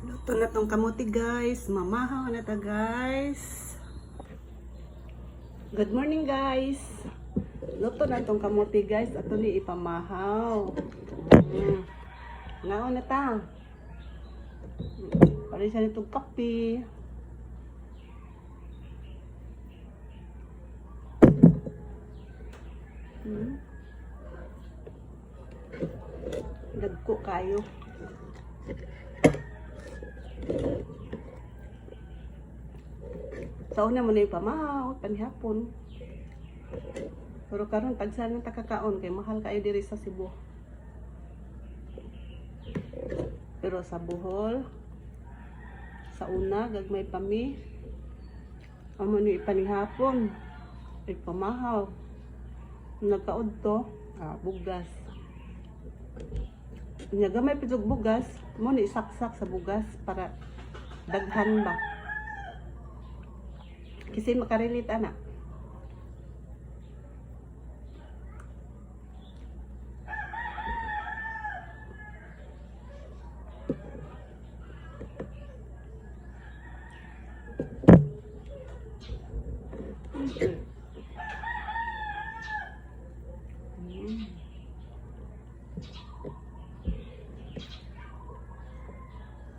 Luto na tong kamuti guys. Mamahaw na ta guys. Good morning guys. Luto na tong kamuti guys. Ato ni ipamahaw. Ngaon na ta. Pari siya nitong kape. Dagko kayo. Sa una mo na yung pamahaw, panihapon. Pero karon pag saan ng takakaon, kay mahal kayo diri sa Cebu. Pero sa Bohol, sa una, gagmay pami. Amo ni ipanihapon, ipamahaw. Nagkaod to, bugas. Gamay pidog bugas, mo ni isaksak sa bugas para daghan ba. Kasi makarelate anak.